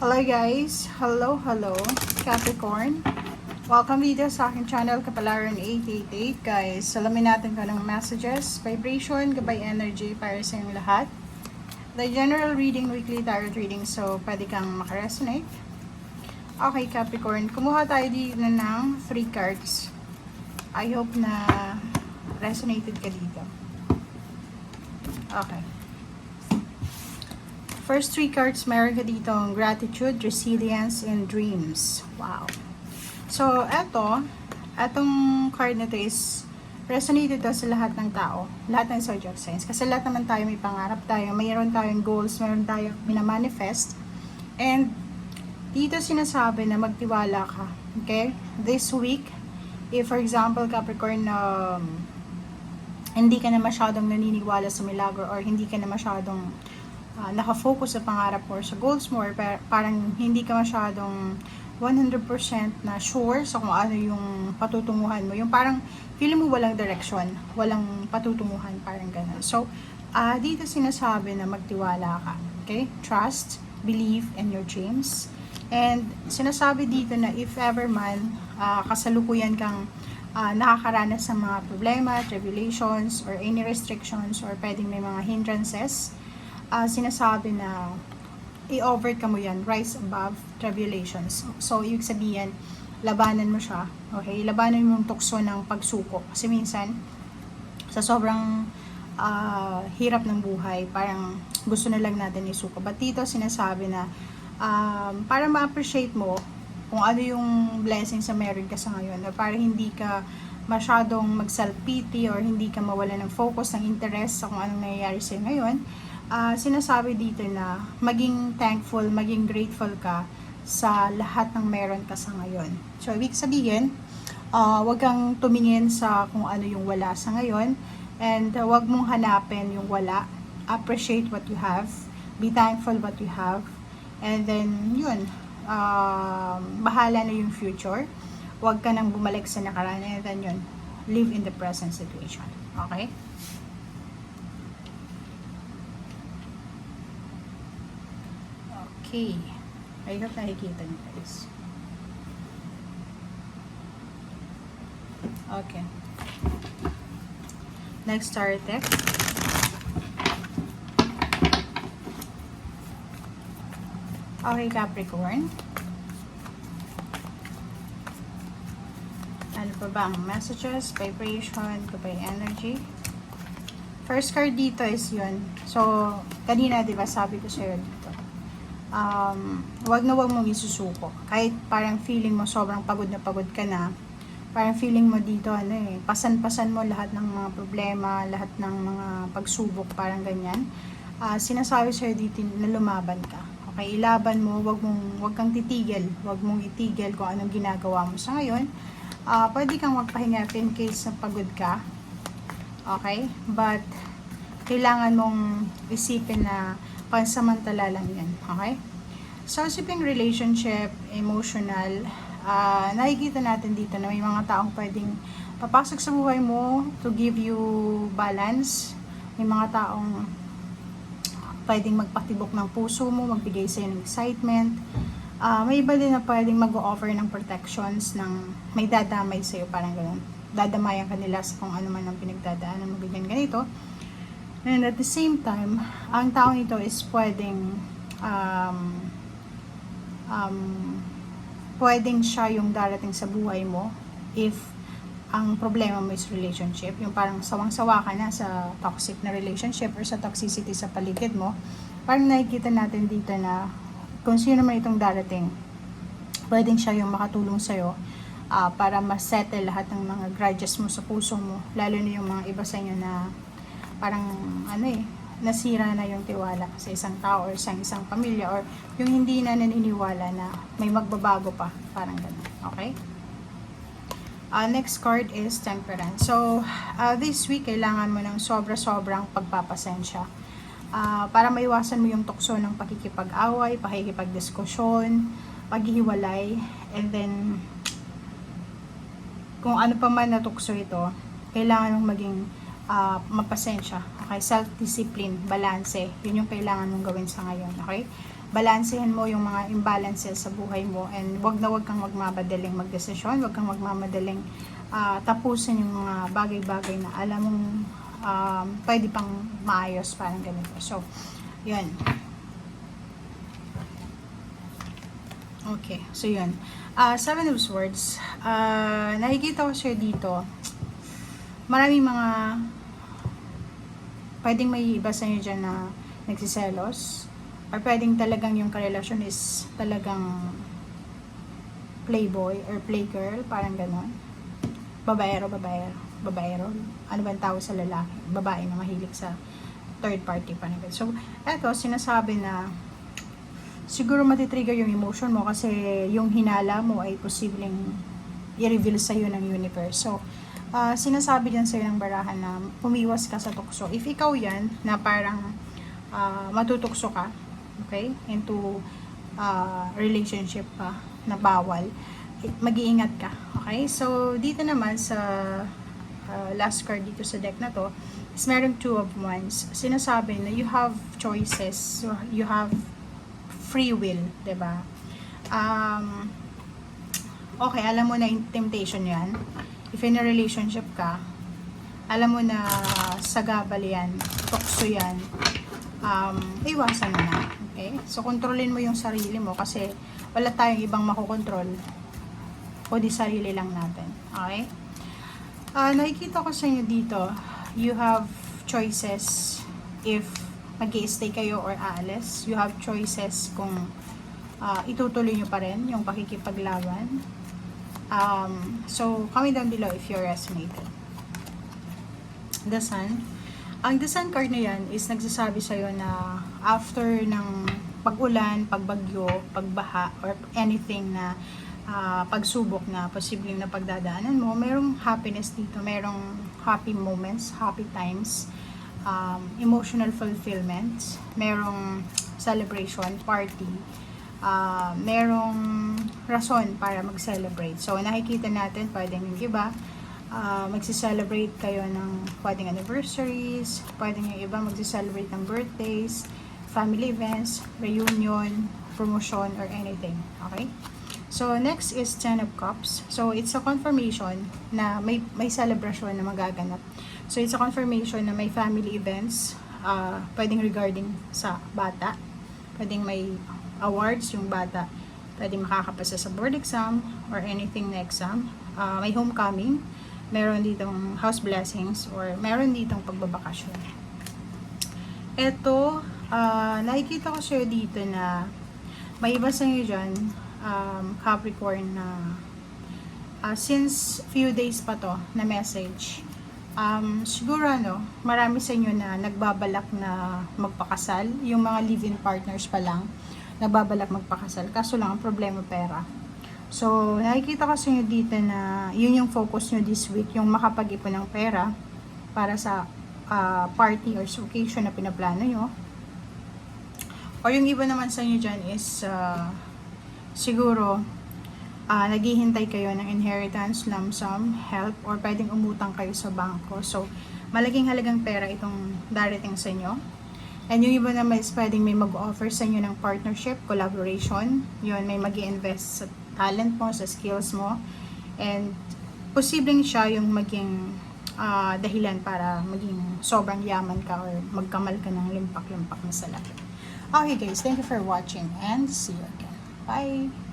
Hello guys! Hello Capricorn! Welcome dito sa aking channel Kapalaran 888 guys. Salamin natin kung anong messages, vibration, gabay energy para sa inyong lahat. The general reading, weekly tarot reading, so pwede kang makaresonate. Okay Capricorn, kumuha tayo dito ng 3 cards. I hope na resonated ka dito. Okay. First 3 cards, meron ka dito ang gratitude, resilience, and dreams. Wow. So, etong card na to is resonated to sa lahat ng tao, lahat ng zodiac signs. Kasi lahat naman tayo may pangarap tayo, mayroon tayong goals, mayroon tayong minamanifest. And dito sinasabi na magtiwala ka. Okay? This week, if for example, Capricorn, hindi ka na masyadong naniniwala sa milagro or hindi ka na masyadong nakafocus sa pangarap mo or sa goals mo or parang hindi ka masyadong 100% na sure sa kung ano yung patutunguhan mo. Yung parang feeling mo walang direction, walang patutunguhan, parang ganun. So, dito sinasabi na magtiwala ka. Okay? Trust, believe in your dreams. And sinasabi dito na if ever man kasalukuyan kang nakakaranas sa mga problema, tribulations, or any restrictions, or pwedeng may mga hindrances, sinasabi na i-overcome mo yan, rise above tribulations. So, ibig sabihin, labanan mo siya. Okay? Labanan mo yung tukso ng pagsuko. Kasi minsan, sa sobrang hirap ng buhay, parang gusto na lang natin isuko. But dito, sinasabi na para ma-appreciate mo kung ano yung blessings sa meron ka sa ngayon. Or para hindi ka masyadong mag-self-pity or hindi ka mawala ng focus, ng interest sa kung anong nangyayari sa'yo ngayon. Sinasabi dito na maging thankful, maging grateful ka sa lahat ng meron ka sa ngayon. So, ibig sabihin, wag kang tumingin sa kung ano yung wala sa ngayon and wag mong hanapin yung wala. Appreciate what you have. Be thankful what you have. And then, yun, bahala na yung future. Wag ka nang bumalik sa nakaraan and then yun, live in the present situation. Okay? Okay. I hope nakikita niyo guys. Okay. Next tarot deck. Okay, Capricorn. Ano pa ba ang messages, vibration, gabay energy? First card dito is yun. So, kanina, di ba, sabi ko sa'yo dito. Wag mong isusuko. Kahit parang feeling mo sobrang pagod na pagod ka na, parang feeling mo dito, pasan-pasan mo lahat ng mga problema, lahat ng mga pagsubok, parang ganyan. Sinasabi sa'yo dito na lumaban ka. Okay, ilaban mo, wag kang titigil, wag mong itigil kung anong ginagawa mo sa ngayon. Pwede kang magpahinga in case na pagod ka. Okay? But, kailangan mong isipin na pansamantala lang yan. Okay? So, isipin relationship, emotional, nakikita natin dito na may mga taong pwedeng papasok sa buhay mo to give you balance. May mga taong pwedeng magpatibok ng puso mo, magbigay sa'yo ng excitement. May iba din na pwedeng mag-offer ng protections ng may dadamay sa'yo, parang gano'n. Dadamayan ka nila sa kung ano man ang pinagdadaanan mo, ganito. And at the same time, ang taong ito is pwedeng pwedeng siya yung darating sa buhay mo if ang problema mo is relationship. Yung parang sawang-sawa ka na sa toxic na relationship or sa toxicity sa paligid mo. Parang nakikita natin dito na kung sino man itong darating, pwedeng siya yung makatulong sa'yo para ma-settle lahat ng mga grudges mo sa puso mo. Lalo na yung mga iba sa inyo na parang nasira na yung tiwala sa isang tao or sa isang pamilya or yung hindi na naniniwala na may magbabago pa, parang gano'n. Okay? Next card is Temperance. So, this week, kailangan mo ng sobra-sobrang pagpapasensya. Para maiwasan mo yung tukso ng pakikipag-away, pakikipag-diskusyon, paghihiwalay, and then, kung ano pa man na tukso ito, kailangan mong maging mapasensya. Okay? Self-discipline, balance. Yun yung kailangan mong gawin sa ngayon. Okay? balansehin mo yung mga imbalances sa buhay mo, and wag kang magmamadaling magdesisyon, wag kang magmamadaling tapusin yung mga bagay-bagay na alam mong pwede pang maayos, parang ganito. So, yun. Okay, so yun. Seven of Swords. Nakikita ko siya dito. Maraming mga pwedeng may iba sa inyo dyan na nagsiselos, or pwedeng talagang yung karelasyon is talagang playboy or playgirl, parang ganon. Babaero. Ano ba ang tawag sa lalaki? Babae na mahilig sa third party, parang ganon. So, eto, sinasabi na siguro matitrigger yung emotion mo kasi yung hinala mo ay posibleng i-reveal sa'yo ng universe. So, sinasabi dyan sa'yo ng barahan na pumiwas ka sa tukso. If ikaw yan, na parang matutukso ka, okay, into relationship pa na bawal, mag-iingat ka, okay? So, dito naman sa last card dito sa deck na to, is merong Two of Wands. Sinasabi na you have choices, so you have free will, diba? Okay, alam mo na yung temptation yan. If in a relationship ka, alam mo na sagabal yan, tukso yan, iwasan mo na. Okay? So, kontrolin mo yung sarili mo kasi wala tayong ibang makokontrol kundi sarili lang natin. Okay? Nakikita ko sa inyo dito, you have choices if mag-i-stay kayo or aalis. You have choices kung itutuloy nyo pa rin yung pakikipaglaban. So, comment down below if you're resonated. The Sun. Ang The Sun card na yan is nagsasabi sa'yo na after ng pag-ulan, pagbagyo, pagbaha, or anything na pagsubok na posibleng na pagdadaanan mo, merong happiness dito, merong happy moments, happy times, emotional fulfillment, merong celebration, party, merong rason para mag-celebrate. So, nakikita natin, pwedeng yung iba, magsi-celebrate kayo ng pwedeng anniversaries, pwedeng yung iba magsi-celebrate ng birthdays, family events, reunion, promotion, or anything. Okay? So, next is Ten of Cups. So, it's a confirmation na may celebration na magaganap. So, it's a confirmation na may family events, pwedeng regarding sa bata, pwedeng may awards yung bata, pwedeng makakapasa sa board exam or anything na exam, may homecoming, meron ditong house blessings, or meron ditong pagbabakasyon. Ito, nakikita ko sa'yo dito na may iba sa inyo dyan, Capricorn, na since few days pa to na message, siguro marami sa inyo na nagbabalak na magpakasal, yung mga live-in partners pa lang, nagbabalak magpakasal, kaso lang ang problema pera. So, nakikita ko sa inyo dito na yun yung focus nyo this week, yung makapag-ipon ng pera para sa party or occasion na pinaplano nyo. Or yung iba naman sa inyo dyan is siguro naghihintay kayo ng inheritance, lump sum, help, or pwedeng umutang kayo sa bangko. So, malaking halagang pera itong darating sa inyo. And yung iba naman is pwedeng may mag-offer sa inyo ng partnership, collaboration. Yun, may mag-i-invest sa talent mo, sa skills mo. And posibleng siya yung maging dahilan para maging sobrang yaman ka or magkamal ka ng limpak-limpak na salapi. Okay guys, thank you for watching and see you again. Bye!